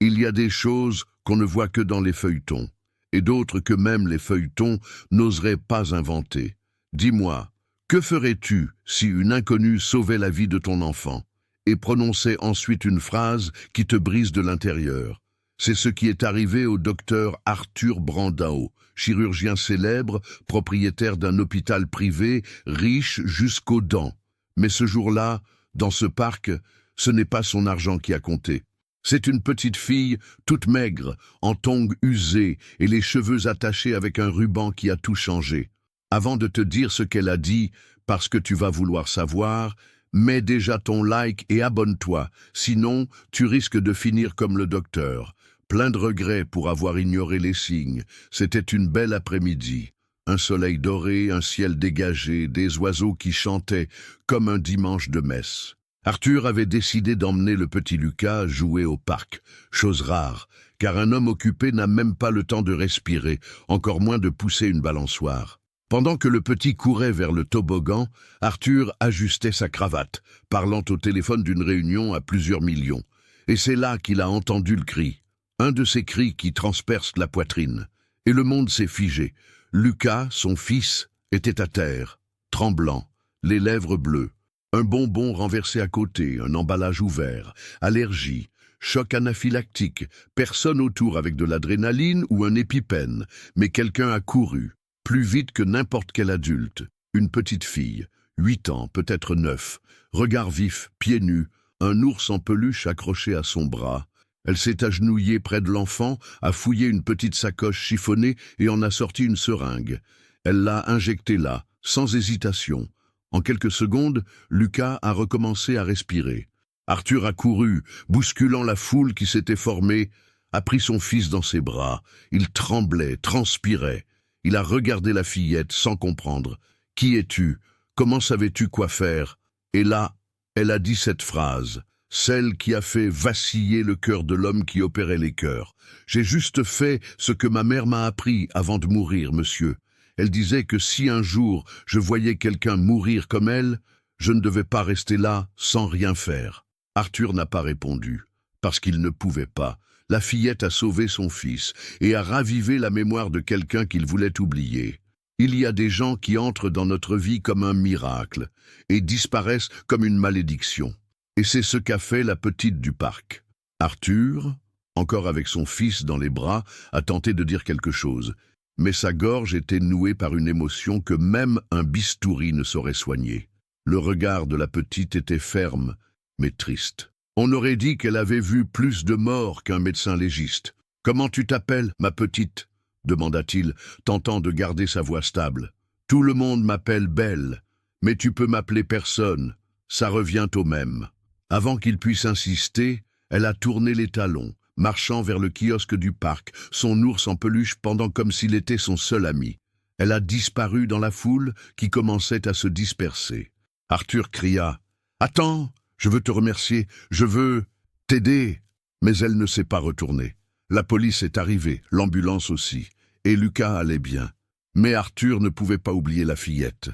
Il y a des choses qu'on ne voit que dans les feuilletons, et d'autres que même les feuilletons n'oseraient pas inventer. Dis-moi, que ferais-tu si une inconnue sauvait la vie de ton enfant et prononçait ensuite une phrase qui te brise de l'intérieur? C'est ce qui est arrivé au docteur Arthur Brandao, chirurgien célèbre, propriétaire d'un hôpital privé, riche jusqu'aux dents. Mais ce jour-là, dans ce parc, ce n'est pas son argent qui a compté. C'est une petite fille, toute maigre, en tongs usés et les cheveux attachés avec un ruban qui a tout changé. Avant de te dire ce qu'elle a dit, parce que tu vas vouloir savoir, mets déjà ton like et abonne-toi, sinon tu risques de finir comme le docteur. Plein de regrets pour avoir ignoré les signes. C'était une belle après-midi. Un soleil doré, un ciel dégagé, des oiseaux qui chantaient comme un dimanche de messe. Arthur avait décidé d'emmener le petit Lucas jouer au parc, chose rare, car un homme occupé n'a même pas le temps de respirer, encore moins de pousser une balançoire. Pendant que le petit courait vers le toboggan, Arthur ajustait sa cravate, parlant au téléphone d'une réunion à plusieurs millions. Et c'est là qu'il a entendu le cri. Un de ces cris qui transpercent la poitrine. Et le monde s'est figé. Lucas, son fils, était à terre, tremblant, les lèvres bleues. Un bonbon renversé à côté, un emballage ouvert, allergie, choc anaphylactique, personne autour avec de l'adrénaline ou un épipène, mais quelqu'un a couru, plus vite que n'importe quel adulte. Une petite fille, 8 ans, peut-être 9, regard vif, pieds nus, un ours en peluche accroché à son bras. Elle s'est agenouillée près de l'enfant, a fouillé une petite sacoche chiffonnée et en a sorti une seringue. Elle l'a injectée là, sans hésitation. En quelques secondes, Lucas a recommencé à respirer. Arthur a couru, bousculant la foule qui s'était formée, a pris son fils dans ses bras. Il tremblait, transpirait. Il a regardé la fillette sans comprendre. « Qui es-tu? Comment savais-tu quoi faire ?» Et là, elle a dit cette phrase, celle qui a fait vaciller le cœur de l'homme qui opérait les cœurs. « J'ai juste fait ce que ma mère m'a appris avant de mourir, monsieur. » Elle disait que si un jour je voyais quelqu'un mourir comme elle, je ne devais pas rester là sans rien faire. Arthur n'a pas répondu, parce qu'il ne pouvait pas. La fillette a sauvé son fils et a ravivé la mémoire de quelqu'un qu'il voulait oublier. Il y a des gens qui entrent dans notre vie comme un miracle et disparaissent comme une malédiction. Et c'est ce qu'a fait la petite du parc. Arthur, encore avec son fils dans les bras, a tenté de dire quelque chose. Mais sa gorge était nouée par une émotion que même un bistouri ne saurait soigner. Le regard de la petite était ferme, mais triste. On aurait dit qu'elle avait vu plus de morts qu'un médecin légiste. « Comment tu t'appelles, ma petite ?» demanda-t-il, tentant de garder sa voix stable. « Tout le monde m'appelle Belle, mais tu peux m'appeler personne, ça revient au même. » Avant qu'il puisse insister, elle a tourné les talons, marchant vers le kiosque du parc, son ours en peluche pendant comme s'il était son seul ami. Elle a disparu dans la foule qui commençait à se disperser. Arthur cria « Attends, je veux te remercier, je veux t'aider !» Mais elle ne s'est pas retournée. La police est arrivée, l'ambulance aussi, et Lucas allait bien. Mais Arthur ne pouvait pas oublier la fillette.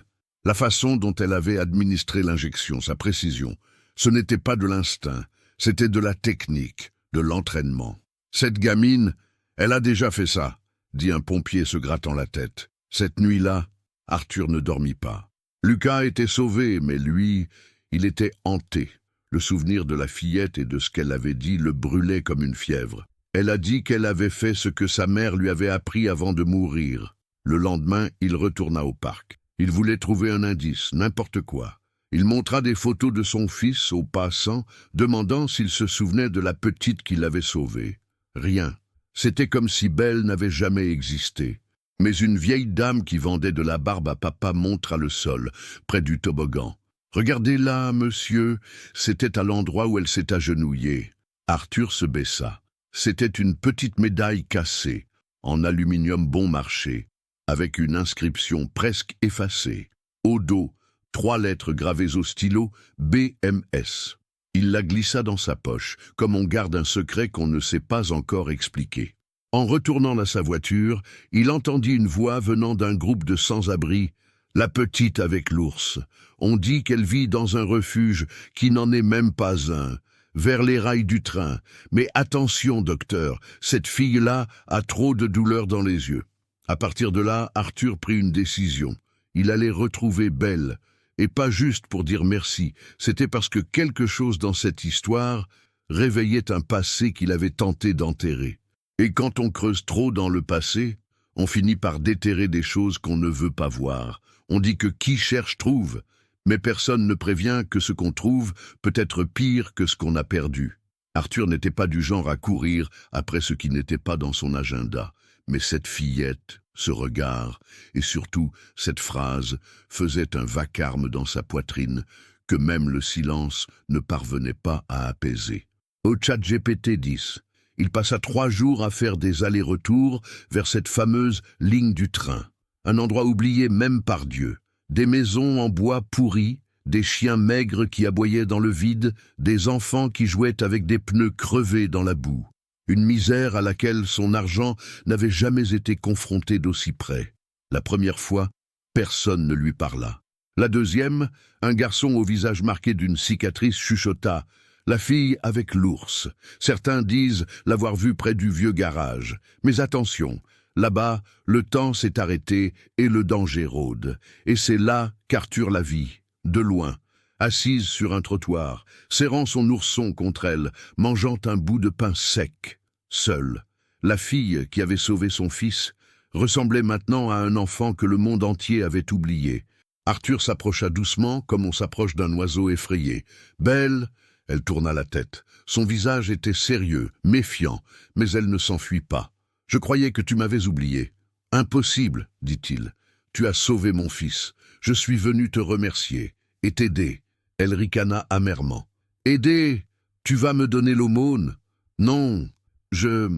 La façon dont elle avait administré l'injection, sa précision, ce n'était pas de l'instinct, c'était de la technique, de l'entraînement. « Cette gamine, elle a déjà fait ça », dit un pompier se grattant la tête. Cette nuit-là, Arthur ne dormit pas. Lucas était sauvé, mais lui, il était hanté. Le souvenir de la fillette et de ce qu'elle avait dit le brûlait comme une fièvre. Elle a dit qu'elle avait fait ce que sa mère lui avait appris avant de mourir. Le lendemain, il retourna au parc. Il voulait trouver un indice, n'importe quoi. Il montra des photos de son fils aux passants, demandant s'il se souvenait de la petite qui l'avait sauvé. Rien. C'était comme si Belle n'avait jamais existé. Mais une vieille dame qui vendait de la barbe à papa montra le sol, près du toboggan. « Regardez là, monsieur !» C'était à l'endroit où elle s'est agenouillée. Arthur se baissa. C'était une petite médaille cassée, en aluminium bon marché, avec une inscription presque effacée. Au dos, 3 lettres gravées au stylo, BMS. Il la glissa dans sa poche, comme on garde un secret qu'on ne sait pas encore expliquer. En retournant à sa voiture, il entendit une voix venant d'un groupe de sans-abri. « La petite avec l'ours. On dit qu'elle vit dans un refuge qui n'en est même pas un. vers les rails du train. Mais attention, docteur, cette fille-là a trop de douleur dans les yeux. À partir de là, Arthur prit une décision. Il allait retrouver Belle, et pas juste pour dire merci, c'était parce que quelque chose dans cette histoire réveillait un passé qu'il avait tenté d'enterrer. Et quand on creuse trop dans le passé, on finit par déterrer des choses qu'on ne veut pas voir. On dit que qui cherche trouve, mais personne ne prévient que ce qu'on trouve peut être pire que ce qu'on a perdu. Arthur n'était pas du genre à courir après ce qui n'était pas dans son agenda, mais cette fillette, ce regard, et surtout cette phrase faisaient un vacarme dans sa poitrine que même le silence ne parvenait pas à apaiser. Au ChatGPT 10, il passa 3 jours à faire des allers-retours vers cette fameuse ligne du train, un endroit oublié même par Dieu. Des maisons en bois pourris, des chiens maigres qui aboyaient dans le vide, des enfants qui jouaient avec des pneus crevés dans la boue. Une misère à laquelle son argent n'avait jamais été confronté d'aussi près. La première fois, personne ne lui parla. La deuxième, un garçon au visage marqué d'une cicatrice chuchota « La fille avec l'ours ». Certains disent l'avoir vue près du vieux garage. Mais attention, là-bas, le temps s'est arrêté et le danger rôde. Et c'est là qu'Arthur la vit, de loin, assise sur un trottoir, serrant son ourson contre elle, mangeant un bout de pain sec, seule. La fille qui avait sauvé son fils ressemblait maintenant à un enfant que le monde entier avait oublié. Arthur s'approcha doucement, comme on s'approche d'un oiseau effrayé. « Belle !» Elle tourna la tête. Son visage était sérieux, méfiant, mais elle ne s'enfuit pas. « Je croyais que tu m'avais oublié. »« Impossible, dit-il. Tu as sauvé mon fils. Je suis venu te remercier et t'aider. » Elle ricana amèrement. « Aider? Tu vas me donner l'aumône? Non, je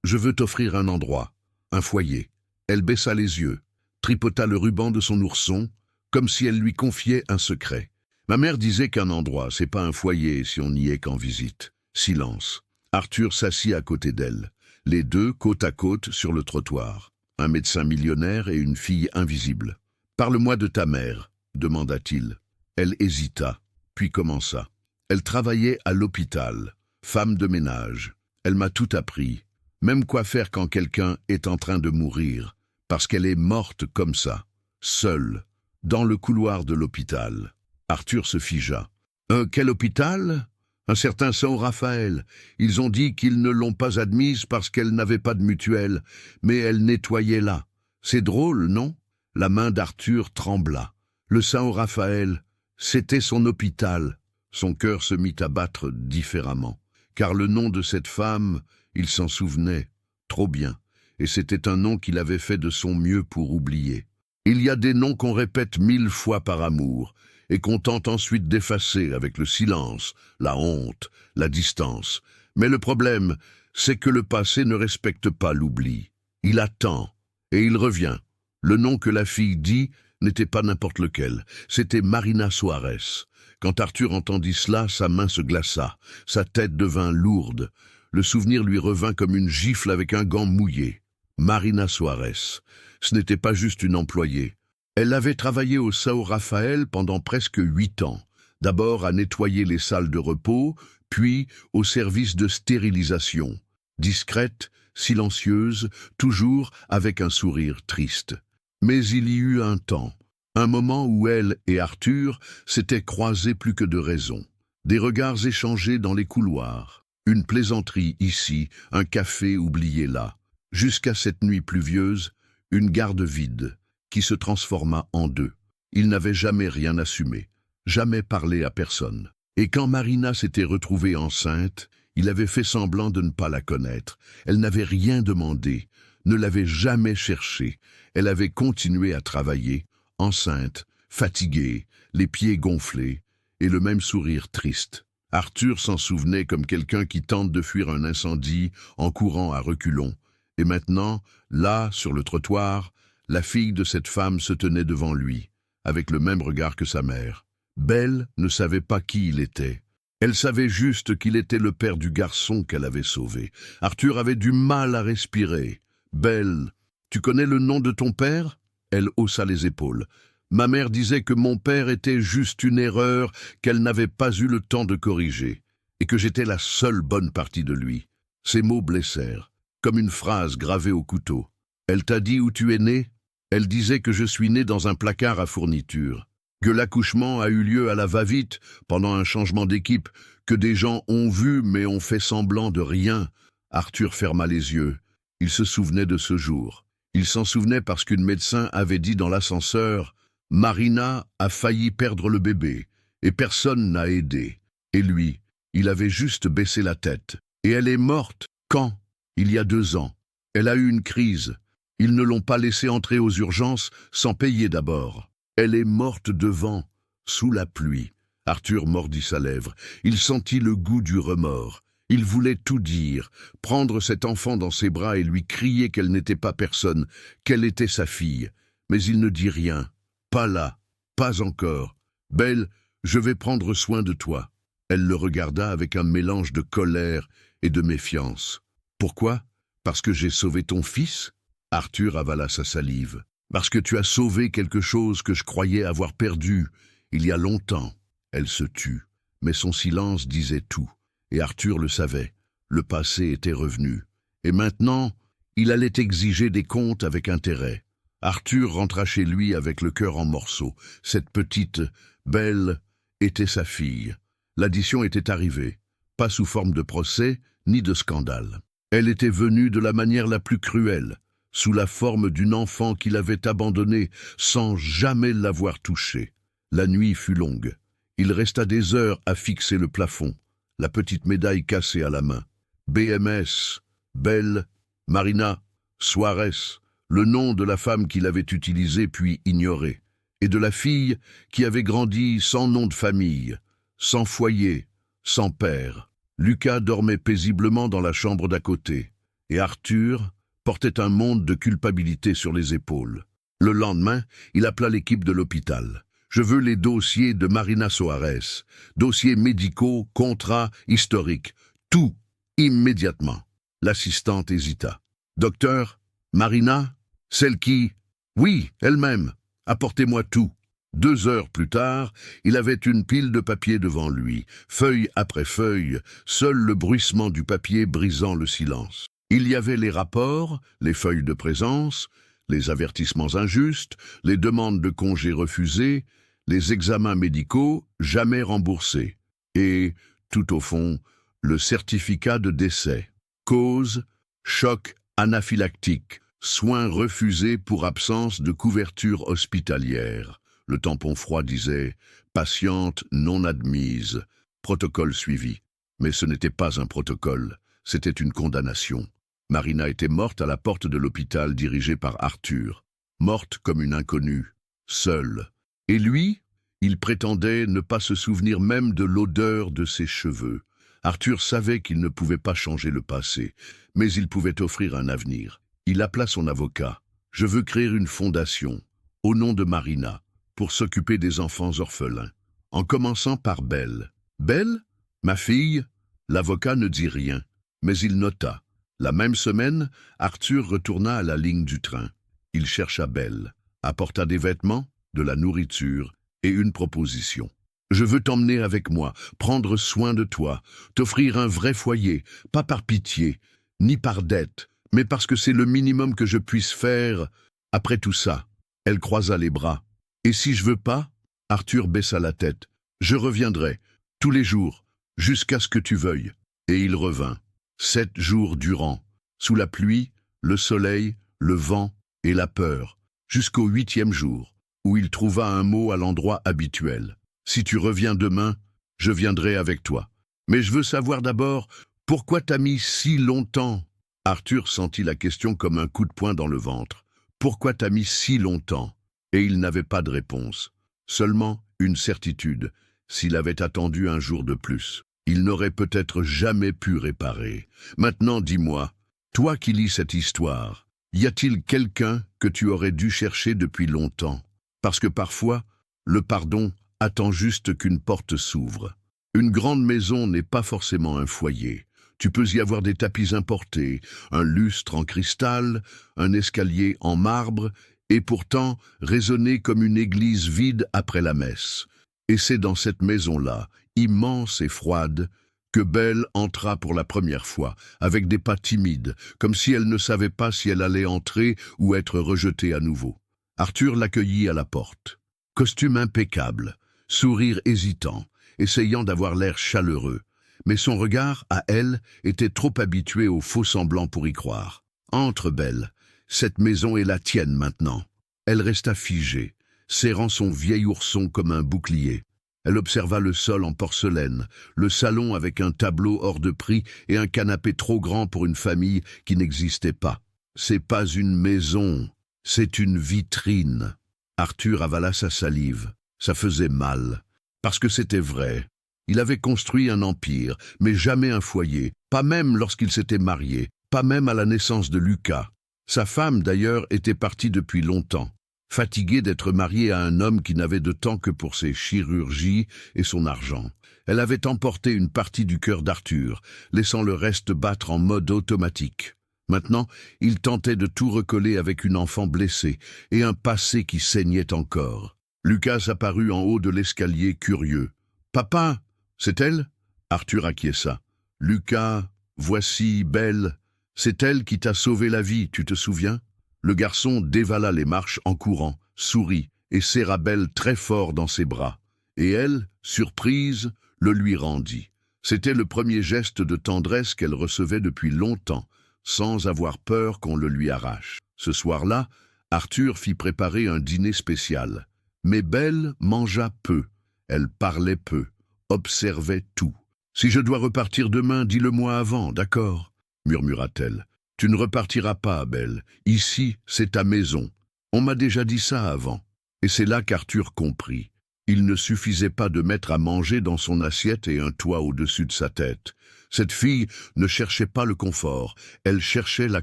veux t'offrir un endroit, un foyer. » Elle baissa les yeux, tripota le ruban de son ourson, comme si elle lui confiait un secret. Ma mère disait qu'un endroit, c'est pas un foyer si on n'y est qu'en visite. Silence. Arthur s'assit à côté d'elle, les deux côte à côte sur le trottoir. Un médecin millionnaire et une fille invisible. « Parle-moi de ta mère », demanda-t-il. Elle hésita, puis commença. Elle travaillait à l'hôpital, femme de ménage. Elle m'a tout appris, même quoi faire quand quelqu'un est en train de mourir, parce qu'elle est morte comme ça, seule, dans le couloir de l'hôpital. Arthur se figea. « Quel hôpital ? Un certain Saint-Raphaël. Ils ont dit qu'ils ne l'ont pas admise parce qu'elle n'avait pas de mutuelle, mais elle nettoyait là. C'est drôle, non ?» La main d'Arthur trembla. Le Saint-Raphaël, c'était son hôpital. Son cœur se mit à battre différemment, car le nom de cette femme, il s'en souvenait, trop bien, et c'était un nom qu'il avait fait de son mieux pour oublier. Il y a des noms qu'on répète 1000 fois par amour, et qu'on tente ensuite d'effacer avec le silence, la honte, la distance. Mais le problème, c'est que le passé ne respecte pas l'oubli. Il attend, et il revient. Le nom que la fille dit n'était pas n'importe lequel, c'était Marina Suarez. Quand Arthur entendit cela, sa main se glaça, sa tête devint lourde. Le souvenir lui revint comme une gifle avec un gant mouillé. Marina Suarez, ce n'était pas juste une employée. Elle avait travaillé au Saint-Raphaël pendant presque 8 ans, d'abord à nettoyer les salles de repos, puis au service de stérilisation. Discrète, silencieuse, toujours avec un sourire triste. Mais il y eut un temps, un moment où elle et Arthur s'étaient croisés plus que de raison. Des regards échangés dans les couloirs, une plaisanterie ici, un café oublié là. Jusqu'à cette nuit pluvieuse, une garde vide, qui se transforma en deux. Il n'avait jamais rien assumé, jamais parlé à personne. Et quand Marina s'était retrouvée enceinte, il avait fait semblant de ne pas la connaître. Elle n'avait rien demandé, ne l'avait jamais cherchée. Elle avait continué à travailler, enceinte, fatiguée, les pieds gonflés, et le même sourire triste. Arthur s'en souvenait comme quelqu'un qui tente de fuir un incendie en courant à reculons. Et maintenant, là, sur le trottoir, la fille de cette femme se tenait devant lui, avec le même regard que sa mère. Belle ne savait pas qui il était. Elle savait juste qu'il était le père du garçon qu'elle avait sauvé. Arthur avait du mal à respirer. « Belle, tu connais le nom de ton père ?» Elle haussa les épaules. « Ma mère disait que mon père était juste une erreur qu'elle n'avait pas eu le temps de corriger. » et que j'étais la seule bonne partie de lui. Ces mots blessèrent, comme une phrase gravée au couteau. Elle t'a dit où tu es né? Elle disait que je suis né dans un placard à fournitures, que l'accouchement a eu lieu à la va-vite pendant un changement d'équipe, que des gens ont vu mais ont fait semblant de rien. Arthur ferma les yeux. Il se souvenait de ce jour. Il s'en souvenait parce qu'une médecin avait dit dans l'ascenseur « Marina a failli perdre le bébé, et personne n'a aidé. » Et lui, il avait juste baissé la tête. Et elle est morte. Quand? Il y a 2 ans. Elle a eu une crise. Ils ne l'ont pas laissée entrer aux urgences sans payer d'abord. Elle est morte devant, sous la pluie. Arthur mordit sa lèvre. Il sentit le goût du remords. Il voulait tout dire, prendre cet enfant dans ses bras et lui crier qu'elle n'était pas personne, qu'elle était sa fille. Mais il ne dit rien. Pas là, pas encore. Belle, je vais prendre soin de toi. Elle le regarda avec un mélange de colère et de méfiance. Pourquoi? Parce que j'ai sauvé ton fils? Arthur avala sa salive. Parce que tu as sauvé quelque chose que je croyais avoir perdu il y a longtemps. Elle se tut, mais son silence disait tout. Et Arthur le savait, le passé était revenu. Et maintenant, il allait exiger des comptes avec intérêt. Arthur rentra chez lui avec le cœur en morceaux. Cette petite, Belle, était sa fille. L'addition était arrivée, pas sous forme de procès ni de scandale. Elle était venue de la manière la plus cruelle, sous la forme d'une enfant qu'il avait abandonnée sans jamais l'avoir touchée. La nuit fut longue. Il resta des heures à fixer le plafond, la petite médaille cassée à la main. BMS, Belle, Marina, Suarez, le nom de la femme qu'il avait utilisée puis ignorée, et de la fille qui avait grandi sans nom de famille, sans foyer, sans père. Lucas dormait paisiblement dans la chambre d'à côté, et Arthur portait un monde de culpabilité sur les épaules. Le lendemain, il appela l'équipe de l'hôpital. « Je veux les dossiers de Marina Suarez, dossiers médicaux, contrats, historiques, tout, immédiatement. » L'assistante hésita. « Docteur, Marina, celle qui... »« Oui, elle-même. Apportez-moi tout. » 2 heures plus tard, il avait une pile de papier devant lui, feuille après feuille, seul le bruissement du papier brisant le silence. Il y avait les rapports, les feuilles de présence, les avertissements injustes, les demandes de congés refusées, les examens médicaux jamais remboursés. Et, tout au fond, le certificat de décès. Cause, choc anaphylactique, soins refusés pour absence de couverture hospitalière. Le tampon froid disait « patiente non admise », protocole suivi. Mais ce n'était pas un protocole, c'était une condamnation. Marina était morte à la porte de l'hôpital dirigé par Arthur, morte comme une inconnue, seule. Et lui, il prétendait ne pas se souvenir même de l'odeur de ses cheveux. Arthur savait qu'il ne pouvait pas changer le passé, mais il pouvait offrir un avenir. Il appela son avocat. « Je veux créer une fondation, au nom de Marina, pour s'occuper des enfants orphelins, en commençant par Belle. »« Belle? Ma fille ?» L'avocat ne dit rien, mais il nota. La même semaine, Arthur retourna à la ligne du train. Il chercha Belle, apporta des vêtements, de la nourriture et une proposition. « Je veux t'emmener avec moi, prendre soin de toi, t'offrir un vrai foyer, pas par pitié, ni par dette, mais parce que c'est le minimum que je puisse faire. Après tout ça, » elle croisa les bras. « Et si je veux pas ?» Arthur baissa la tête. « Je reviendrai, tous les jours, jusqu'à ce que tu veuilles. » Et il revint. 7 jours durant, sous la pluie, le soleil, le vent et la peur, jusqu'au 8e jour, où il trouva un mot à l'endroit habituel. « Si tu reviens demain, je viendrai avec toi. Mais je veux savoir d'abord, pourquoi t'as mis si longtemps ?» Arthur sentit la question comme un coup de poing dans le ventre. « Pourquoi t'as mis si longtemps ?» Et il n'avait pas de réponse. Seulement une certitude, s'il avait attendu un jour de plus. Il n'aurait peut-être jamais pu réparer. Maintenant, dis-moi, toi qui lis cette histoire, y a-t-il quelqu'un que tu aurais dû chercher depuis longtemps? Parce que parfois, le pardon attend juste qu'une porte s'ouvre. Une grande maison n'est pas forcément un foyer. Tu peux y avoir des tapis importés, un lustre en cristal, un escalier en marbre, et pourtant résonner comme une église vide après la messe. Et c'est dans cette maison-là, immense et froide, que Belle entra pour la première fois, avec des pas timides, comme si elle ne savait pas si elle allait entrer ou être rejetée à nouveau. Arthur l'accueillit à la porte. Costume impeccable, sourire hésitant, essayant d'avoir l'air chaleureux. Mais son regard, à elle, était trop habitué aux faux semblants pour y croire. « Entre, Belle. Cette maison est la tienne maintenant. » Elle resta figée, serrant son vieil ourson comme un bouclier. Elle observa le sol en porcelaine, le salon avec un tableau hors de prix et un canapé trop grand pour une famille qui n'existait pas. « C'est pas une maison, c'est une vitrine. » Arthur avala sa salive. Ça faisait mal, parce que c'était vrai. Il avait construit un empire, mais jamais un foyer, pas même lorsqu'il s'était marié, pas même à la naissance de Lucas. Sa femme, d'ailleurs, était partie depuis longtemps, fatiguée d'être mariée à un homme qui n'avait de temps que pour ses chirurgies et son argent. Elle avait emporté une partie du cœur d'Arthur, laissant le reste battre en mode automatique. Maintenant, il tentait de tout recoller avec une enfant blessée et un passé qui saignait encore. Lucas apparut en haut de l'escalier, curieux. « Papa, c'est elle ?» Arthur acquiesça. « Lucas, voici Belle. C'est elle qui t'a sauvé la vie, tu te souviens ?» Le garçon dévala les marches en courant, sourit et serra Belle très fort dans ses bras. Et elle, surprise, le lui rendit. C'était le premier geste de tendresse qu'elle recevait depuis longtemps, sans avoir peur qu'on le lui arrache. Ce soir-là, Arthur fit préparer un dîner spécial. Mais Belle mangea peu, elle parlait peu, observait tout. « Si je dois repartir demain, dis-le-moi avant, d'accord ?» murmura-t-elle. « Tu ne repartiras pas, Belle. Ici, c'est ta maison. On m'a déjà dit ça avant. » Et c'est là qu'Arthur comprit. Il ne suffisait pas de mettre à manger dans son assiette et un toit au-dessus de sa tête. Cette fille ne cherchait pas le confort, elle cherchait la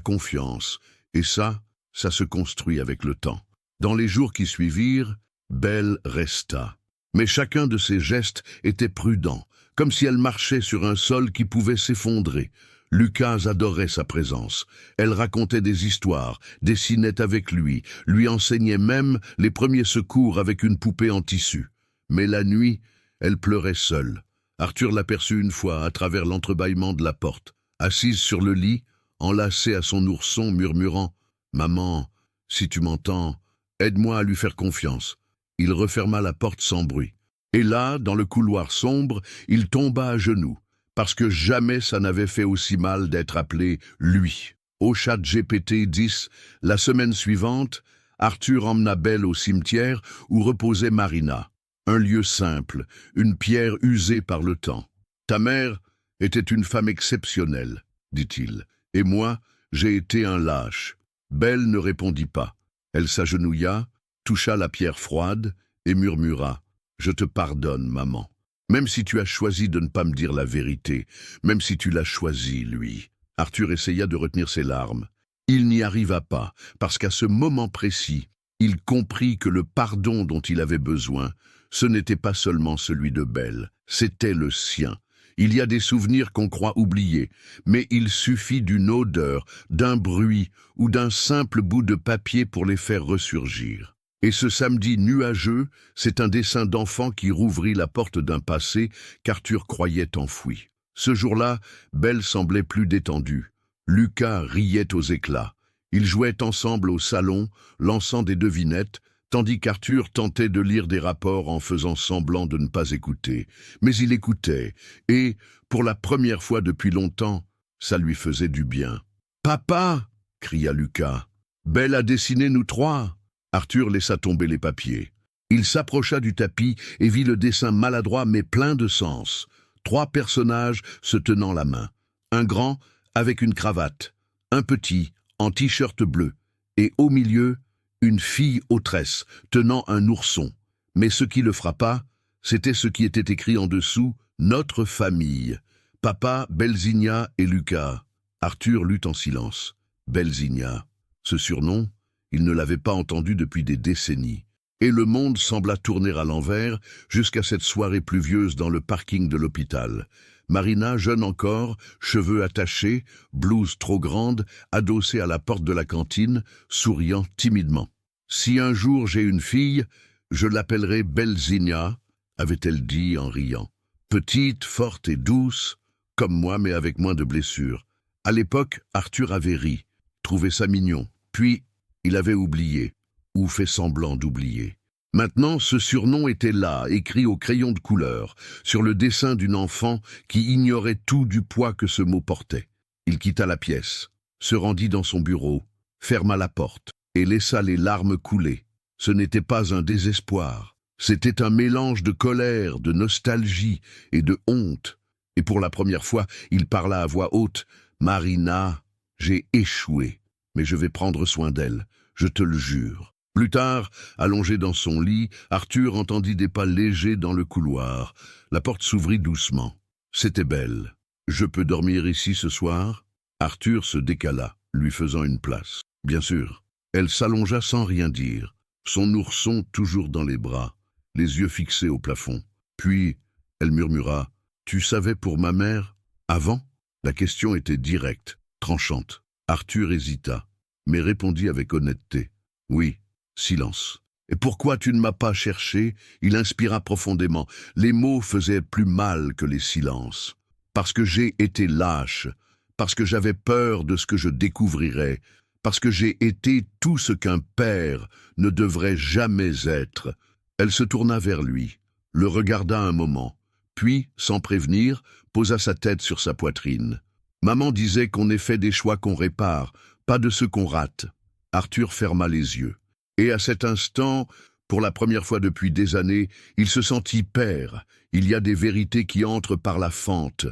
confiance. Et ça se construit avec le temps. Dans les jours qui suivirent, Belle resta. Mais chacun de ses gestes était prudent, comme si elle marchait sur un sol qui pouvait s'effondrer. Lucas adorait sa présence. Elle racontait des histoires, dessinait avec lui enseignait même les premiers secours avec une poupée en tissu. Mais la nuit, elle pleurait seule. Arthur l'aperçut une fois à travers l'entrebâillement de la porte, assise sur le lit, enlacée à son ourson, murmurant « Maman, si tu m'entends, aide-moi à lui faire confiance. » Il referma la porte sans bruit. Et là, dans le couloir sombre, il tomba à genoux, parce que jamais ça n'avait fait aussi mal d'être appelé « lui ». Au ChatGPT-10, la semaine suivante, Arthur emmena Belle au cimetière où reposait Marina. Un lieu simple, une pierre usée par le temps. « Ta mère était une femme exceptionnelle, » dit-il, « et moi, j'ai été un lâche. » Belle ne répondit pas. Elle s'agenouilla, toucha la pierre froide et murmura « Je te pardonne, maman. Même si tu as choisi de ne pas me dire la vérité, même si tu l'as choisi, lui. » Arthur essaya de retenir ses larmes. Il n'y arriva pas, parce qu'à ce moment précis, il comprit que le pardon dont il avait besoin, ce n'était pas seulement celui de Belle, c'était le sien. Il y a des souvenirs qu'on croit oubliés, mais il suffit d'une odeur, d'un bruit ou d'un simple bout de papier pour les faire ressurgir. Et ce samedi nuageux, c'est un dessin d'enfant qui rouvrit la porte d'un passé qu'Arthur croyait enfoui. Ce jour-là, Belle semblait plus détendue. Lucas riait aux éclats. Ils jouaient ensemble au salon, lançant des devinettes, tandis qu'Arthur tentait de lire des rapports en faisant semblant de ne pas écouter. Mais il écoutait, et, pour la première fois depuis longtemps, ça lui faisait du bien. « Papa !» cria Lucas. « Belle a dessiné nous trois !» Arthur laissa tomber les papiers. Il s'approcha du tapis et vit le dessin maladroit mais plein de sens. 3 personnages se tenant la main. Un grand avec une cravate, un petit en t-shirt bleu, et au milieu, une fille aux tresses tenant un ourson. Mais ce qui le frappa, c'était ce qui était écrit en dessous « Notre famille ». Papa, Belzinia et Lucas. Arthur lut en silence. Belzinia. Ce surnom, il ne l'avait pas entendu depuis des décennies. Et le monde sembla tourner à l'envers jusqu'à cette soirée pluvieuse dans le parking de l'hôpital. Marina, jeune encore, cheveux attachés, blouse trop grande, adossée à la porte de la cantine, souriant timidement. « Si un jour j'ai une fille, je l'appellerai Belzinia », avait-elle dit en riant. Petite, forte et douce, comme moi mais avec moins de blessures. À l'époque, Arthur avait ri, trouvé ça mignon, puis il avait oublié, ou fait semblant d'oublier. Maintenant, ce surnom était là, écrit au crayon de couleur, sur le dessin d'une enfant qui ignorait tout du poids que ce mot portait. Il quitta la pièce, se rendit dans son bureau, ferma la porte et laissa les larmes couler. Ce n'était pas un désespoir, c'était un mélange de colère, de nostalgie et de honte. Et pour la première fois, il parla à voix haute. « Marina, j'ai échoué, mais je vais prendre soin d'elle, je te le jure. » Plus tard, allongé dans son lit, Arthur entendit des pas légers dans le couloir. La porte s'ouvrit doucement. C'était Belle. « Je peux dormir ici ce soir ?» Arthur se décala, lui faisant une place. Bien sûr. Elle s'allongea sans rien dire, son ourson toujours dans les bras, les yeux fixés au plafond. Puis, elle murmura « Tu savais pour ma mère, avant ?» La question était directe, tranchante. Arthur hésita, mais répondit avec honnêteté. « Oui. » Silence. « Et pourquoi tu ne m'as pas cherché ?» Il inspira profondément. Les mots faisaient plus mal que les silences. « Parce que j'ai été lâche, parce que j'avais peur de ce que je découvrirais, parce que j'ai été tout ce qu'un père ne devrait jamais être. » Elle se tourna vers lui, le regarda un moment, puis, sans prévenir, posa sa tête sur sa poitrine. Maman disait qu'on ait fait des choix qu'on répare, pas de ceux qu'on rate. Arthur ferma les yeux. Et à cet instant, pour la première fois depuis des années, il se sentit père. Il y a des vérités qui entrent par la fente,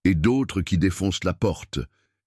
et d'autres qui défoncent la porte.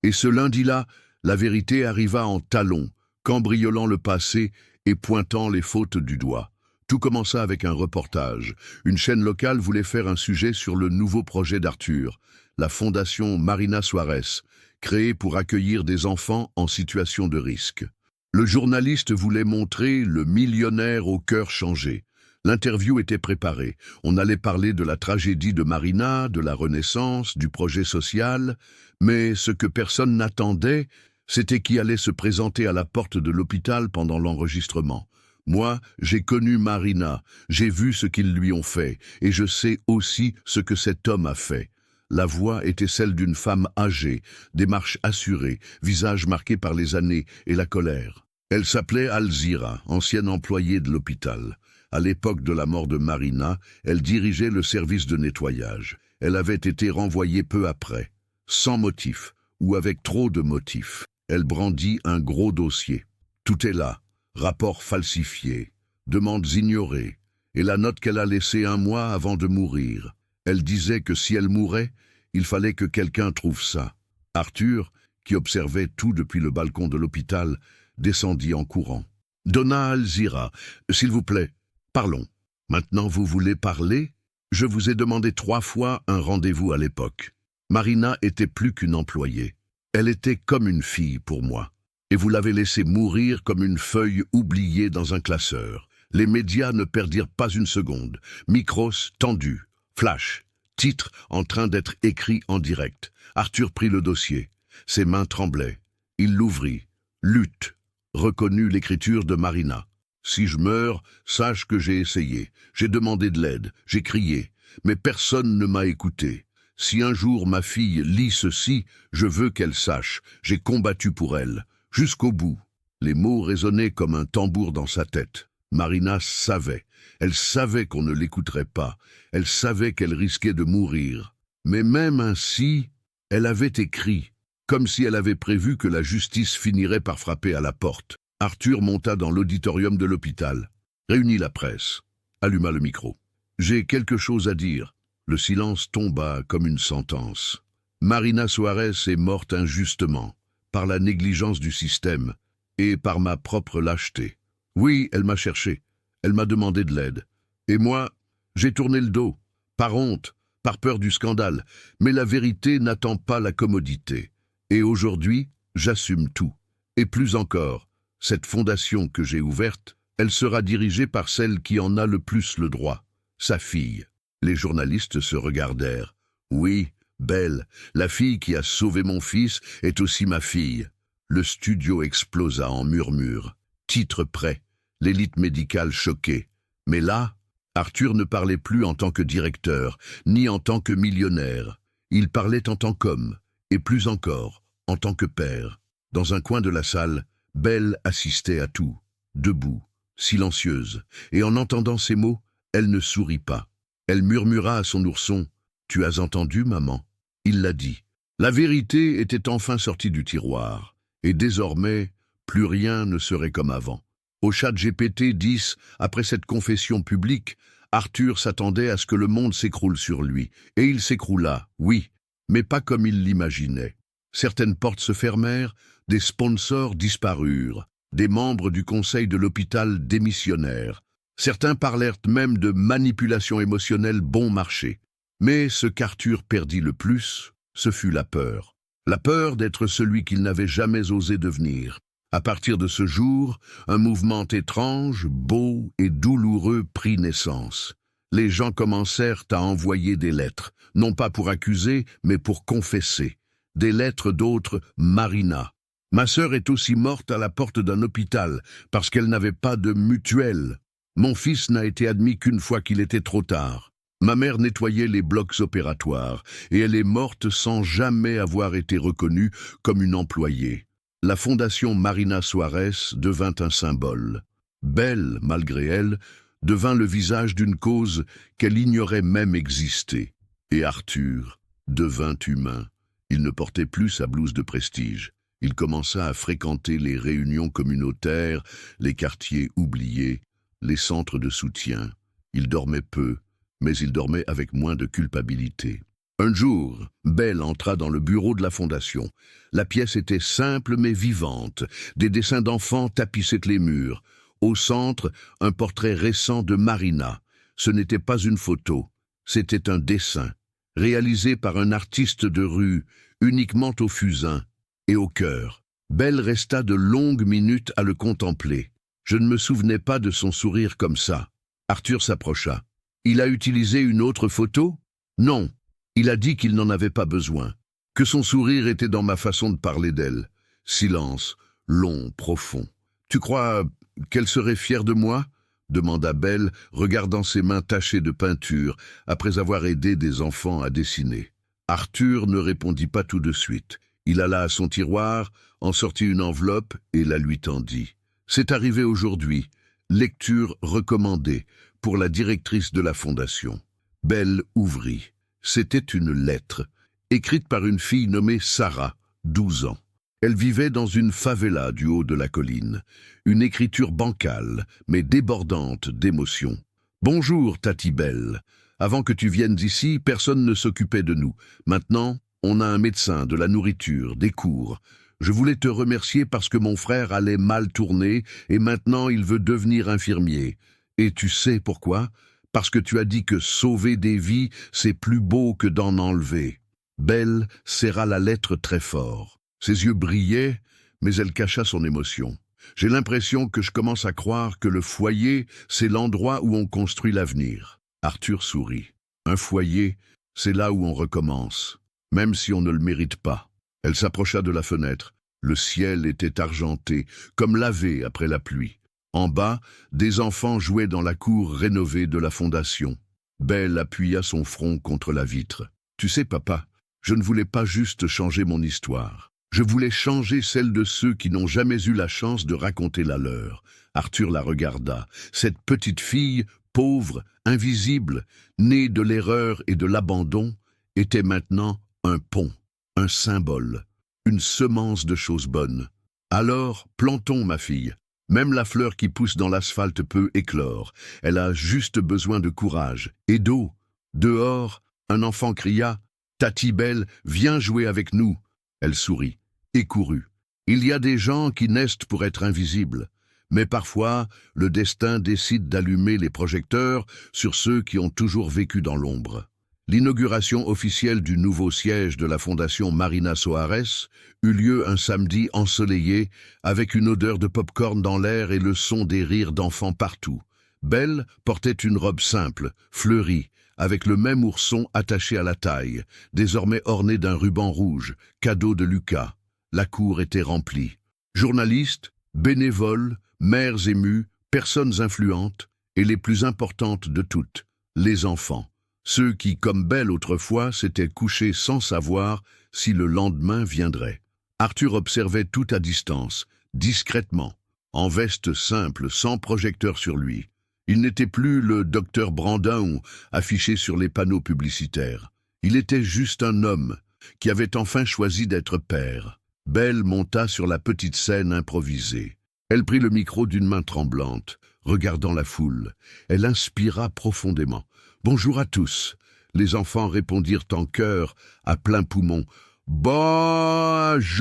Et ce lundi-là, la vérité arriva en talons, cambriolant le passé et pointant les fautes du doigt. Tout commença avec un reportage. Une chaîne locale voulait faire un sujet sur le nouveau projet d'Arthur, la fondation Marina Suárez, créée pour accueillir des enfants en situation de risque. Le journaliste voulait montrer le millionnaire au cœur changé. L'interview était préparée. On allait parler de la tragédie de Marina, de la Renaissance, du projet social, mais ce que personne n'attendait, c'était qui allait se présenter à la porte de l'hôpital pendant l'enregistrement. Moi, j'ai connu Marina, j'ai vu ce qu'ils lui ont fait, et je sais aussi ce que cet homme a fait. La voix était celle d'une femme âgée, démarche assurée, visage marqué par les années et la colère. Elle s'appelait Alzira, ancienne employée de l'hôpital. À l'époque de la mort de Marina, elle dirigeait le service de nettoyage. Elle avait été renvoyée peu après, sans motif, ou avec trop de motifs. Elle brandit un gros dossier. Tout est là, rapports falsifiés, demandes ignorées, et la note qu'elle a laissée un mois avant de mourir. Elle disait que si elle mourait, il fallait que quelqu'un trouve ça. Arthur, qui observait tout depuis le balcon de l'hôpital, descendit en courant. « Donna Alzira, s'il vous plaît, parlons. Maintenant vous voulez parler? Je vous ai demandé 3 fois un rendez-vous à l'époque. Marina était plus qu'une employée. Elle était comme une fille pour moi. Et vous l'avez laissée mourir comme une feuille oubliée dans un classeur. Les médias ne perdirent pas une seconde. Micros tendus, flash, titre en train d'être écrit en direct. Arthur prit le dossier. Ses mains tremblaient. Il l'ouvrit. Lutte. Reconnut l'écriture de Marina. Si je meurs, sache que j'ai essayé. J'ai demandé de l'aide. J'ai crié. Mais personne ne m'a écouté. Si un jour ma fille lit ceci, je veux qu'elle sache. J'ai combattu pour elle. Jusqu'au bout. Les mots résonnaient comme un tambour dans sa tête. Marina savait. Elle savait qu'on ne l'écouterait pas. Elle savait qu'elle risquait de mourir. Mais même ainsi, elle avait écrit, comme si elle avait prévu que la justice finirait par frapper à la porte. Arthur monta dans l'auditorium de l'hôpital, réunit la presse, alluma le micro. « J'ai quelque chose à dire. » Le silence tomba comme une sentence. Marina Suárez est morte injustement, par la négligence du système et par ma propre lâcheté. Oui, elle m'a cherché, elle m'a demandé de l'aide. Et moi, j'ai tourné le dos, par honte, par peur du scandale. Mais la vérité n'attend pas la commodité. Et aujourd'hui, j'assume tout. Et plus encore, cette fondation que j'ai ouverte, elle sera dirigée par celle qui en a le plus le droit, sa fille. Les journalistes se regardèrent. Oui, Belle, la fille qui a sauvé mon fils, est aussi ma fille. Le studio explosa en murmures. Titre prêt, l'élite médicale choquée. Mais là, Arthur ne parlait plus en tant que directeur, ni en tant que millionnaire. Il parlait en tant qu'homme, et plus encore, en tant que père. Dans un coin de la salle, Belle assistait à tout, debout, silencieuse, et en entendant ces mots, elle ne sourit pas. Elle murmura à son ourson, « Tu as entendu, maman ?» Il l'a dit. La vérité était enfin sortie du tiroir, et désormais, plus rien ne serait comme avant. Au ChatGPT-10, après cette confession publique, Arthur s'attendait à ce que le monde s'écroule sur lui, et il s'écroula, oui, mais pas comme il l'imaginait. Certaines portes se fermèrent, des sponsors disparurent, des membres du conseil de l'hôpital démissionnèrent. Certains parlèrent même de manipulation émotionnelle bon marché. Mais ce qu'Arthur perdit le plus, ce fut la peur. La peur d'être celui qu'il n'avait jamais osé devenir. À partir de ce jour, un mouvement étrange, beau et douloureux prit naissance. Les gens commencèrent à envoyer des lettres, non pas pour accuser, mais pour confesser. Des lettres d'autres, Marina. Ma sœur est aussi morte à la porte d'un hôpital, parce qu'elle n'avait pas de mutuelle. Mon fils n'a été admis qu'une fois qu'il était trop tard. Ma mère nettoyait les blocs opératoires, et elle est morte sans jamais avoir été reconnue comme une employée. La fondation Marina Suárez devint un symbole. Belle, malgré elle, devint le visage d'une cause qu'elle ignorait même exister. Et Arthur devint humain. Il ne portait plus sa blouse de prestige. Il commença à fréquenter les réunions communautaires, les quartiers oubliés, les centres de soutien. Il dormait peu, mais il dormait avec moins de culpabilité. Un jour, Belle entra dans le bureau de la fondation. La pièce était simple mais vivante. Des dessins d'enfants tapissaient les murs. Au centre, un portrait récent de Marina. Ce n'était pas une photo, c'était un dessin, réalisé par un artiste de rue, uniquement au fusain et au cœur. Belle resta de longues minutes à le contempler. Je ne me souvenais pas de son sourire comme ça. Arthur s'approcha. Il a utilisé une autre photo? Non. Il a dit qu'il n'en avait pas besoin, que son sourire était dans ma façon de parler d'elle. Silence, long, profond. « Tu crois qu'elle serait fière de moi ?» demanda Belle, regardant ses mains tachées de peinture, après avoir aidé des enfants à dessiner. Arthur ne répondit pas tout de suite. Il alla à son tiroir, en sortit une enveloppe et la lui tendit. « C'est arrivé aujourd'hui. Lecture recommandée pour la directrice de la fondation. » Belle ouvrit. C'était une lettre, écrite par une fille nommée Sarah, 12 ans. Elle vivait dans une favela du haut de la colline. Une écriture bancale, mais débordante d'émotion. « Bonjour, Tati Belle. Avant que tu viennes ici, personne ne s'occupait de nous. Maintenant, on a un médecin, de la nourriture, des cours. Je voulais te remercier parce que mon frère allait mal tourner et maintenant il veut devenir infirmier. Et tu sais pourquoi ? Parce que tu as dit que sauver des vies, c'est plus beau que d'en enlever. » Belle serra la lettre très fort. Ses yeux brillaient, mais elle cacha son émotion. « J'ai l'impression que je commence à croire que le foyer, c'est l'endroit où on construit l'avenir. » Arthur sourit. « Un foyer, c'est là où on recommence, même si on ne le mérite pas. » Elle s'approcha de la fenêtre. Le ciel était argenté, comme lavé après la pluie. En bas, des enfants jouaient dans la cour rénovée de la fondation. Belle appuya son front contre la vitre. « Tu sais, papa, je ne voulais pas juste changer mon histoire. Je voulais changer celle de ceux qui n'ont jamais eu la chance de raconter la leur. » Arthur la regarda. Cette petite fille, pauvre, invisible, née de l'erreur et de l'abandon, était maintenant un pont, un symbole, une semence de choses bonnes. « Alors, plantons, ma fille. Même la fleur qui pousse dans l'asphalte peut éclore. Elle a juste besoin de courage et d'eau. » Dehors, un enfant cria « Tati Belle, viens jouer avec nous !» Elle sourit et courut. Il y a des gens qui naissent pour être invisibles, mais parfois, le destin décide d'allumer les projecteurs sur ceux qui ont toujours vécu dans l'ombre. L'inauguration officielle du nouveau siège de la fondation Marina Suárez eut lieu un samedi ensoleillé, avec une odeur de pop-corn dans l'air et le son des rires d'enfants partout. Belle portait une robe simple, fleurie, avec le même ourson attaché à la taille, désormais orné d'un ruban rouge, cadeau de Lucas. La cour était remplie. Journalistes, bénévoles, mères émues, personnes influentes, et les plus importantes de toutes, les enfants. Ceux qui, comme Belle autrefois, s'étaient couchés sans savoir si le lendemain viendrait. Arthur observait tout à distance, discrètement, en veste simple, sans projecteur sur lui. Il n'était plus le docteur Brandon affiché sur les panneaux publicitaires. Il était juste un homme qui avait enfin choisi d'être père. Belle monta sur la petite scène improvisée. Elle prit le micro d'une main tremblante, regardant la foule. Elle inspira profondément. « Bonjour à tous !» Les enfants répondirent en chœur, à plein poumon. « Bonjour !»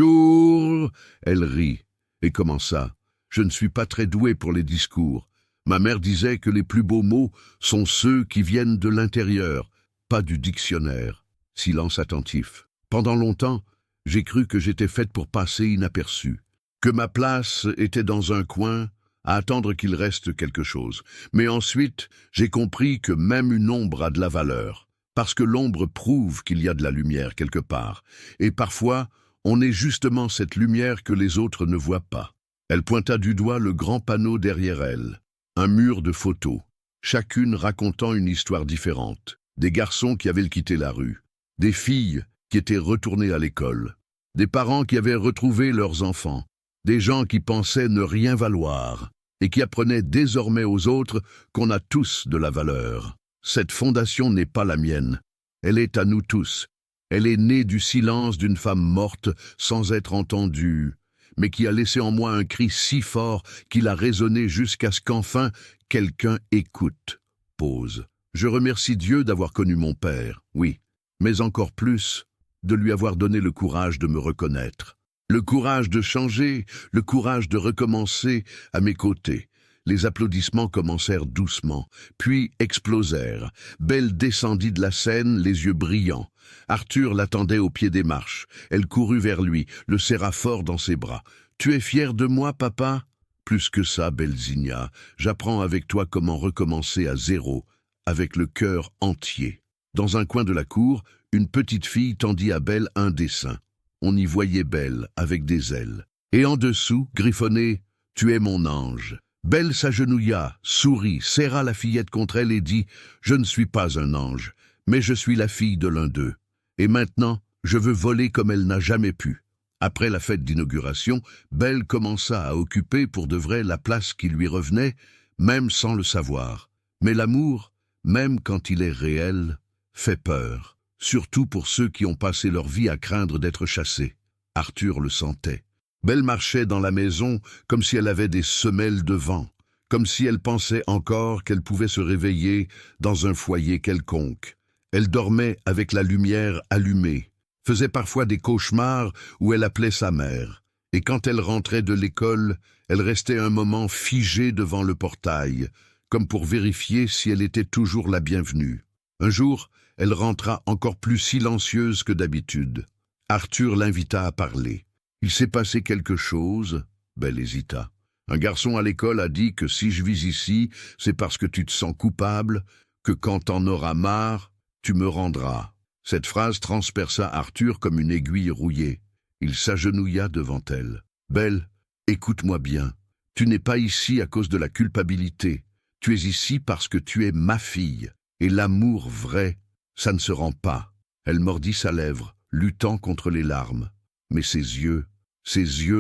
Elle rit et commença. « Je ne suis pas très douée pour les discours. Ma mère disait que les plus beaux mots sont ceux qui viennent de l'intérieur, pas du dictionnaire. » Silence attentif. Pendant longtemps, j'ai cru que j'étais faite pour passer inaperçue, que ma place était dans un coin, à attendre qu'il reste quelque chose. Mais ensuite, j'ai compris que même une ombre a de la valeur, parce que l'ombre prouve qu'il y a de la lumière quelque part, et parfois, on est justement cette lumière que les autres ne voient pas. Elle pointa du doigt le grand panneau derrière elle, un mur de photos, chacune racontant une histoire différente. Des garçons qui avaient quitté la rue, des filles qui étaient retournées à l'école, des parents qui avaient retrouvé leurs enfants, des gens qui pensaient ne rien valoir et qui apprenaient désormais aux autres qu'on a tous de la valeur. Cette fondation n'est pas la mienne, elle est à nous tous. Elle est née du silence d'une femme morte sans être entendue, mais qui a laissé en moi un cri si fort qu'il a résonné jusqu'à ce qu'enfin quelqu'un écoute. Pause. Je remercie Dieu d'avoir connu mon père, oui, mais encore plus, de lui avoir donné le courage de me reconnaître. Le courage de changer, le courage de recommencer à mes côtés. Les applaudissements commencèrent doucement, puis explosèrent. Belle descendit de la scène, les yeux brillants. Arthur l'attendait au pied des marches. Elle courut vers lui, le serra fort dans ses bras. « Tu es fier de moi, papa ?»« Plus que ça, Belzigna. J'apprends avec toi comment recommencer à zéro, avec le cœur entier. » Dans un coin de la cour, une petite fille tendit à Belle un dessin. On y voyait Belle avec des ailes. Et en dessous, griffonné, « Tu es mon ange ». Belle s'agenouilla, sourit, serra la fillette contre elle et dit « Je ne suis pas un ange, mais je suis la fille de l'un d'eux. Et maintenant, je veux voler comme elle n'a jamais pu. » Après la fête d'inauguration, Belle commença à occuper pour de vrai la place qui lui revenait, même sans le savoir. Mais l'amour, même quand il est réel, fait peur, surtout pour ceux qui ont passé leur vie à craindre d'être chassés. Arthur le sentait. Belle marchait dans la maison comme si elle avait des semelles de vent, comme si elle pensait encore qu'elle pouvait se réveiller dans un foyer quelconque. Elle dormait avec la lumière allumée, faisait parfois des cauchemars où elle appelait sa mère. Et quand elle rentrait de l'école, elle restait un moment figée devant le portail, comme pour vérifier si elle était toujours la bienvenue. Un jour, elle rentra encore plus silencieuse que d'habitude. Arthur l'invita à parler. Il s'est passé quelque chose, Belle hésita. Un garçon à l'école a dit que si je vis ici, c'est parce que tu te sens coupable, que quand t'en auras marre, tu me rendras. Cette phrase transperça Arthur comme une aiguille rouillée. Il s'agenouilla devant elle. Belle, écoute-moi bien. Tu n'es pas ici à cause de la culpabilité. Tu es ici parce que tu es ma fille. Et l'amour vrai, ça ne se rend pas. Elle mordit sa lèvre, luttant contre les larmes. Mais ses yeux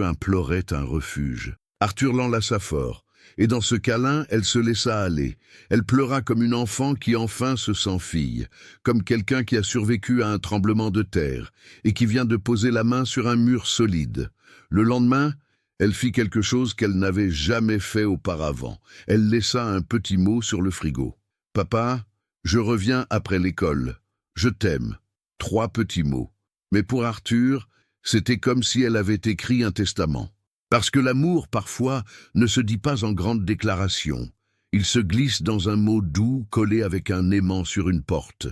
imploraient un refuge. Arthur l'enlaça fort, et dans ce câlin, elle se laissa aller. Elle pleura comme une enfant qui enfin se sent fille, comme quelqu'un qui a survécu à un tremblement de terre, et qui vient de poser la main sur un mur solide. Le lendemain, elle fit quelque chose qu'elle n'avait jamais fait auparavant. Elle laissa un petit mot sur le frigo. « Papa, je reviens après l'école. Je t'aime. » 3 petits mots. Mais pour Arthur, c'était comme si elle avait écrit un testament. Parce que l'amour, parfois, ne se dit pas en grande déclaration. Il se glisse dans un mot doux collé avec un aimant sur une porte.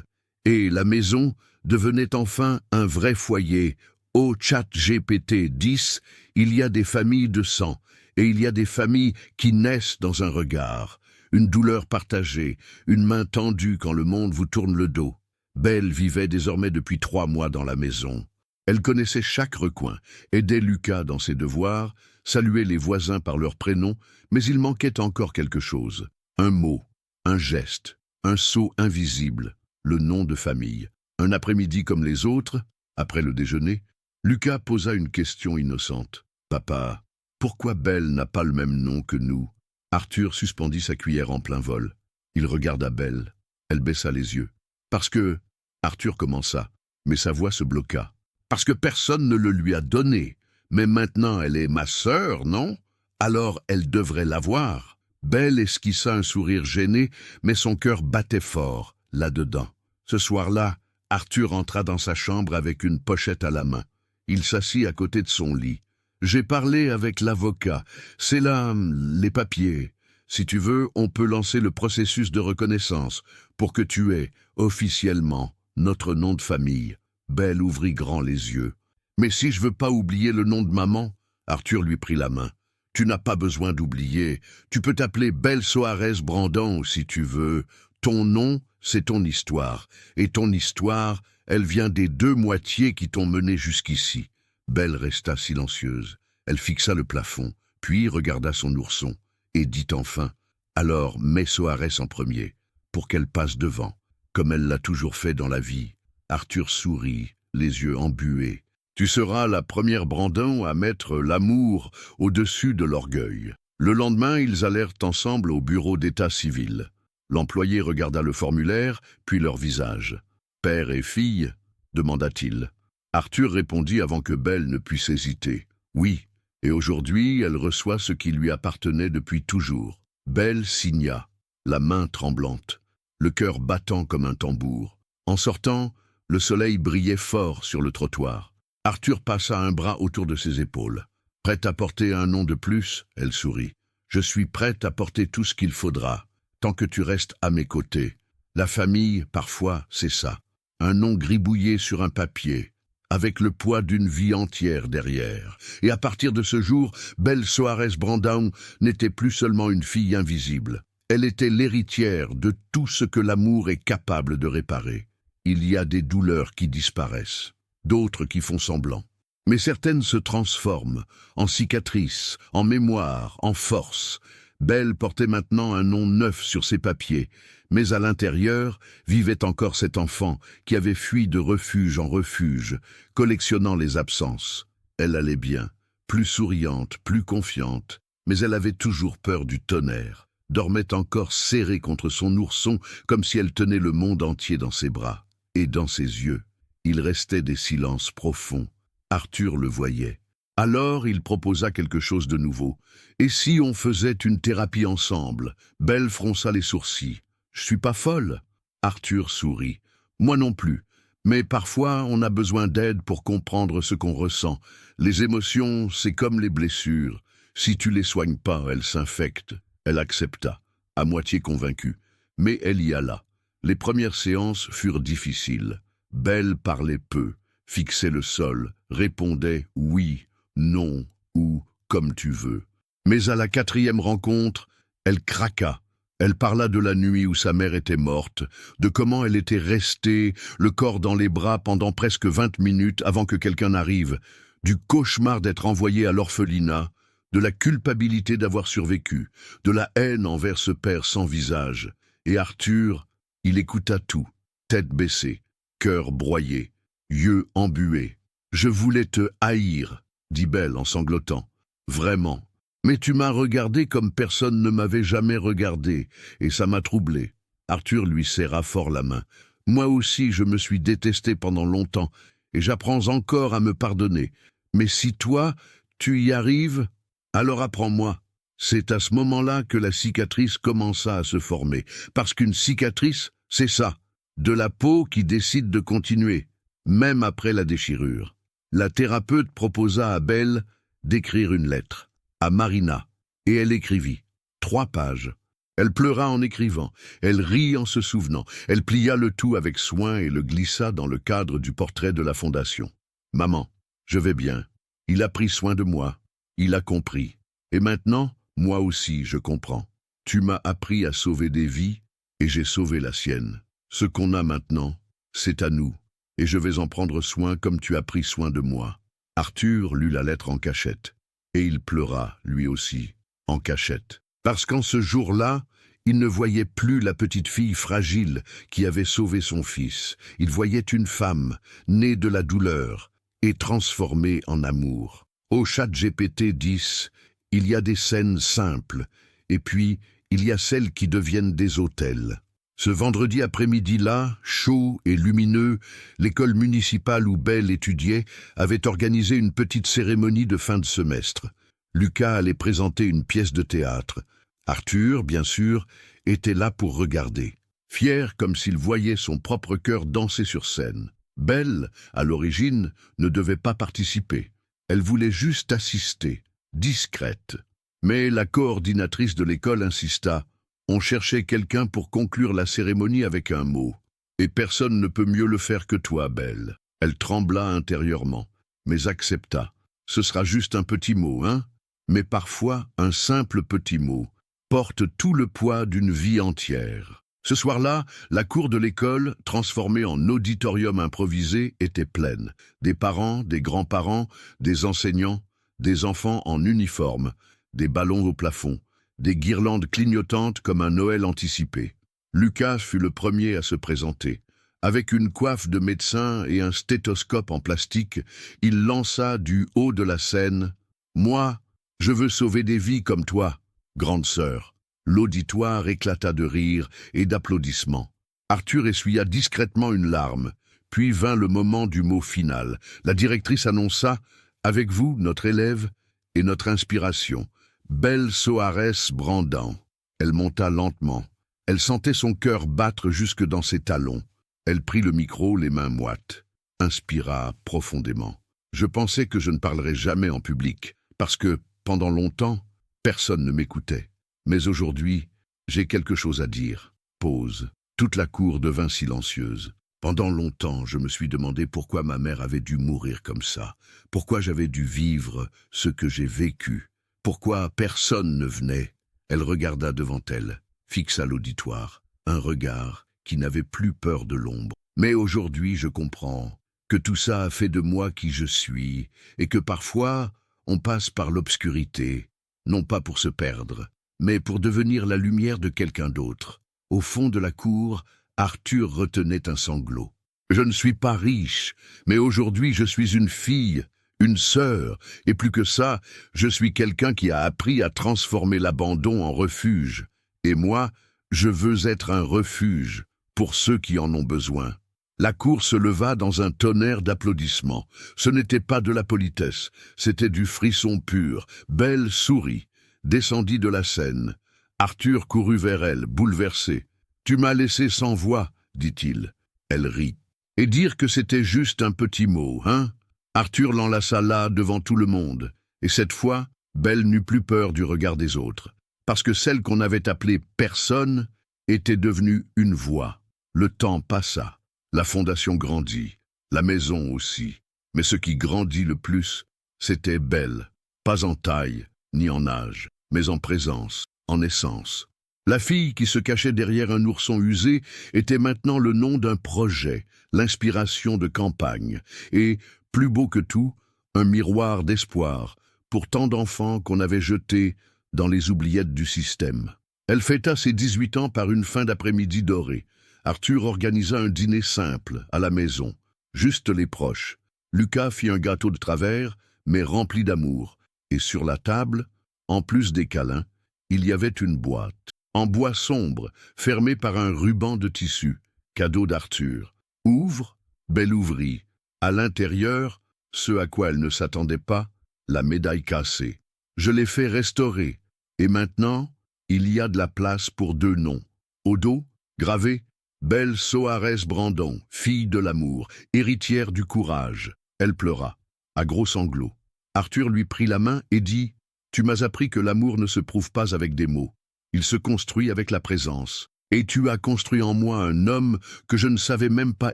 Et la maison devenait enfin un vrai foyer. Au ChatGPT 10, il y a des familles de sang, et il y a des familles qui naissent dans un regard, une douleur partagée, une main tendue quand le monde vous tourne le dos. Belle vivait désormais depuis 3 mois dans la maison. Elle connaissait chaque recoin, aidait Lucas dans ses devoirs, saluait les voisins par leur prénom, mais il manquait encore quelque chose. Un mot, un geste, un sceau invisible. le nom de famille. Un après-midi comme les autres, après le déjeuner, Lucas posa une question innocente. « Papa, pourquoi Belle n'a pas le même nom que nous ?» Arthur suspendit sa cuillère en plein vol. Il regarda Belle. Elle baissa les yeux. « Parce que… » Arthur commença, mais sa voix se bloqua. « Parce que personne ne le lui a donné. Mais maintenant elle est ma sœur, non? Alors elle devrait l'avoir. » Belle esquissa un sourire gêné, mais son cœur battait fort, là-dedans. Ce soir-là, Arthur entra dans sa chambre avec une pochette à la main. Il s'assit à côté de son lit. « J'ai parlé avec l'avocat. C'est là, les papiers. Si tu veux, on peut lancer le processus de reconnaissance pour que tu aies, officiellement, notre nom de famille. » Belle ouvrit grand les yeux. « Mais si je veux pas oublier le nom de maman ?» Arthur lui prit la main. « Tu n'as pas besoin d'oublier. Tu peux t'appeler Belle Soares Brandon si tu veux. Ton nom, c'est ton histoire. Et ton histoire, elle vient des deux moitiés qui t'ont mené jusqu'ici. » Belle resta silencieuse. Elle fixa le plafond, puis regarda son ourson, et dit enfin « Alors mets Soares en premier, pour qu'elle passe devant, comme elle l'a toujours fait dans la vie. » Arthur sourit, les yeux embués. « Tu seras la première Brandon à mettre l'amour au-dessus de l'orgueil. » Le lendemain, ils allèrent ensemble au bureau d'état civil. L'employé regarda le formulaire, puis leur visage. « Père et fille ?» demanda-t-il. Arthur répondit avant que Belle ne puisse hésiter. « Oui, et aujourd'hui, elle reçoit ce qui lui appartenait depuis toujours. » Belle signa, la main tremblante, le cœur battant comme un tambour. En sortant, le soleil brillait fort sur le trottoir. Arthur passa un bras autour de ses épaules. « Prête à porter un nom de plus ?» Elle sourit. « Je suis prête à porter tout ce qu'il faudra, tant que tu restes à mes côtés. La famille, parfois, c'est ça. Un nom gribouillé sur un papier, avec le poids d'une vie entière derrière. Et à partir de ce jour, Belle Soares Brandon n'était plus seulement une fille invisible. Elle était l'héritière de tout ce que l'amour est capable de réparer. Il y a des douleurs qui disparaissent, d'autres qui font semblant. Mais certaines se transforment, en cicatrices, en mémoire, en force. Belle portait maintenant un nom neuf sur ses papiers, mais à l'intérieur vivait encore cet enfant qui avait fui de refuge en refuge, collectionnant les absences. Elle allait bien, plus souriante, plus confiante, mais elle avait toujours peur du tonnerre, dormait encore serrée contre son ourson comme si elle tenait le monde entier dans ses bras. Et dans ses yeux, il restait des silences profonds. Arthur le voyait. Alors il proposa quelque chose de nouveau. « Et si on faisait une thérapie ensemble ?» Belle fronça les sourcils. « Je suis pas folle ?» Arthur sourit. « Moi non plus. Mais parfois on a besoin d'aide pour comprendre ce qu'on ressent. Les émotions, c'est comme les blessures. Si tu les soignes pas, elles s'infectent. » Elle accepta, à moitié convaincue. Mais elle y alla. Les premières séances furent difficiles. Belle parlait peu, fixait le sol, répondait « oui », non ou comme tu veux. Mais à la 4e rencontre, elle craqua. Elle parla de la nuit où sa mère était morte, de comment elle était restée, le corps dans les bras pendant presque 20 minutes avant que quelqu'un n'arrive, du cauchemar d'être envoyée à l'orphelinat, de la culpabilité d'avoir survécu, de la haine envers ce père sans visage. Et Arthur, il écouta tout, tête baissée, cœur broyé, yeux embués. « Je voulais te haïr », dit Belle en sanglotant. « Vraiment. Mais tu m'as regardé comme personne ne m'avait jamais regardé, et ça m'a troublé. » Arthur lui serra fort la main. « Moi aussi, je me suis détesté pendant longtemps, et j'apprends encore à me pardonner. Mais si toi, tu y arrives, alors apprends-moi. » C'est à ce moment-là que la cicatrice commença à se former, parce qu'une cicatrice, c'est ça, de la peau qui décide de continuer, même après la déchirure. La thérapeute proposa à Belle d'écrire une lettre, à Marina, et elle écrivit 3 pages. Elle pleura en écrivant, elle rit en se souvenant, elle plia le tout avec soin et le glissa dans le cadre du portrait de la fondation. « Maman, je vais bien. Il a pris soin de moi. Il a compris. Et maintenant, moi aussi, je comprends. Tu m'as appris à sauver des vies, et j'ai sauvé la sienne. Ce qu'on a maintenant, c'est à nous. Et je vais en prendre soin comme tu as pris soin de moi. » Arthur lut la lettre en cachette, et il pleura, lui aussi, en cachette. Parce qu'en ce jour-là, Il ne voyait plus la petite fille fragile qui avait sauvé son fils. Il voyait une femme, née de la douleur et transformée en amour. Au ChatGPT 10, il y a des scènes simples, et puis il y a celles qui deviennent des autels. Ce vendredi après-midi-là, chaud et lumineux, l'école municipale où Belle étudiait avait organisé une petite cérémonie de fin de semestre. Lucas allait présenter une pièce de théâtre. Arthur, bien sûr, était là pour regarder, fier comme s'il voyait son propre cœur danser sur scène. Belle, à l'origine, ne devait pas participer. Elle voulait juste assister, discrète. Mais la coordinatrice de l'école insista. On cherchait quelqu'un pour conclure la cérémonie avec un mot. Et personne ne peut mieux le faire que toi, Belle. Elle trembla intérieurement, mais accepta. Ce sera juste un petit mot, hein? Mais parfois, un simple petit mot porte tout le poids d'une vie entière. Ce soir-là, la cour de l'école, transformée en auditorium improvisé, était pleine. Des parents, des grands-parents, des enseignants, des enfants en uniforme, des ballons au plafond, des guirlandes clignotantes comme un Noël anticipé. Lucas fut le premier à se présenter. Avec une coiffe de médecin et un stéthoscope en plastique, il lança du haut de la scène « Moi, je veux sauver des vies comme toi, grande sœur ». L'auditoire éclata de rire et d'applaudissements. Arthur essuya discrètement une larme, puis vint le moment du mot final. La directrice annonça « Avec vous, notre élève et notre inspiration, Belle Soares Brandon ». Elle monta lentement. Elle sentait son cœur battre jusque dans ses talons. Elle prit le micro, les mains moites, inspira profondément. Je pensais que je ne parlerais jamais en public, parce que, pendant longtemps, personne ne m'écoutait. Mais aujourd'hui, j'ai quelque chose à dire. Pause. Toute la cour devint silencieuse. Pendant longtemps, je me suis demandé pourquoi ma mère avait dû mourir comme ça, pourquoi j'avais dû vivre ce que j'ai vécu, pourquoi personne ne venait. Elle regarda devant elle, fixa l'auditoire, un regard qui n'avait plus peur de l'ombre. Mais aujourd'hui, je comprends que tout ça a fait de moi qui je suis, et que parfois, on passe par l'obscurité, non pas pour se perdre, mais pour devenir la lumière de quelqu'un d'autre. Au fond de la cour, Arthur retenait un sanglot. Je ne suis pas riche, mais aujourd'hui je suis une fille, une sœur, et plus que ça, je suis quelqu'un qui a appris à transformer l'abandon en refuge. Et moi, je veux être un refuge pour ceux qui en ont besoin. La cour se leva dans un tonnerre d'applaudissements. Ce n'était pas de la politesse, c'était du frisson pur. Belle sourit, descendit de la scène. Arthur courut vers elle, bouleversé. « Tu m'as laissé sans voix, dit-il. » Elle rit. « Et dire que c'était juste un petit mot, hein ?» Arthur l'enlaça là devant tout le monde. Et cette fois, Belle n'eut plus peur du regard des autres. Parce que celle qu'on avait appelée personne était devenue une voix. Le temps passa. La fondation grandit, la maison aussi. Mais ce qui grandit le plus, c'était Belle. Pas en taille, ni en âge, mais en présence, en essence. La fille qui se cachait derrière un ourson usé était maintenant le nom d'un projet, l'inspiration de campagne, et, plus beau que tout, un miroir d'espoir pour tant d'enfants qu'on avait jetés dans les oubliettes du système. Elle fêta ses 18 ans par une fin d'après-midi dorée. Arthur organisa un dîner simple, à la maison, juste les proches. Lucas fit un gâteau de travers, mais rempli d'amour, et sur la table, en plus des câlins, il y avait une boîte, en bois sombre, fermée par un ruban de tissu, cadeau d'Arthur. Ouvre, Belle ouvrit. À l'intérieur, ce à quoi elle ne s'attendait pas, la médaille cassée. Je l'ai fait restaurer, et maintenant, il y a de la place pour 2 noms. Au dos, gravé, Belle Soares Brandon, fille de l'amour, héritière du courage. Elle pleura, à gros sanglots. Arthur lui prit la main et dit « Tu m'as appris que l'amour ne se prouve pas avec des mots. Il se construit avec la présence. Et tu as construit en moi un homme que je ne savais même pas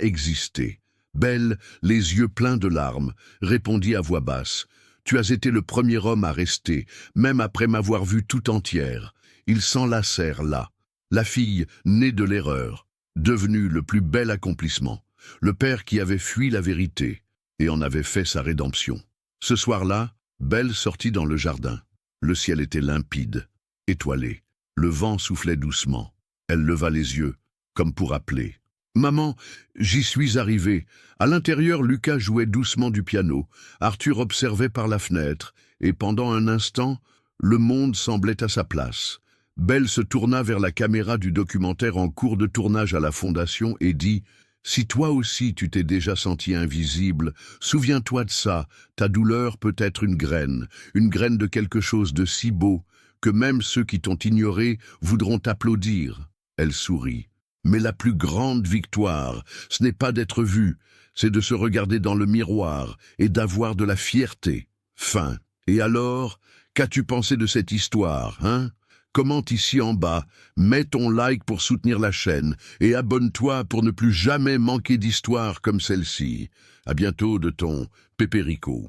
exister. » Belle, les yeux pleins de larmes, répondit à voix basse. « Tu as été le premier homme à rester, même après m'avoir vue tout entière. » Ils s'enlacèrent là. La fille, née de l'erreur, devenue le plus bel accomplissement. Le père qui avait fui la vérité et en avait fait sa rédemption. Ce soir-là, Belle sortit dans le jardin. Le ciel était limpide, étoilé. Le vent soufflait doucement. Elle leva les yeux, comme pour appeler. « Maman, j'y suis arrivé. » À l'intérieur, Lucas jouait doucement du piano. Arthur observait par la fenêtre, et pendant un instant, le monde semblait à sa place. Belle se tourna vers la caméra du documentaire en cours de tournage à la Fondation et dit « Si toi aussi tu t'es déjà senti invisible, souviens-toi de ça, ta douleur peut être une graine de quelque chose de si beau que même ceux qui t'ont ignoré voudront t'applaudir. » Elle sourit. « Mais la plus grande victoire, ce n'est pas d'être vue, c'est de se regarder dans le miroir et d'avoir de la fierté. » Fin. Et alors, qu'as-tu pensé de cette histoire, hein? Commente ici en bas, mets ton like pour soutenir la chaîne et abonne-toi pour ne plus jamais manquer d'histoires comme celle-ci. À bientôt de ton Pépérico.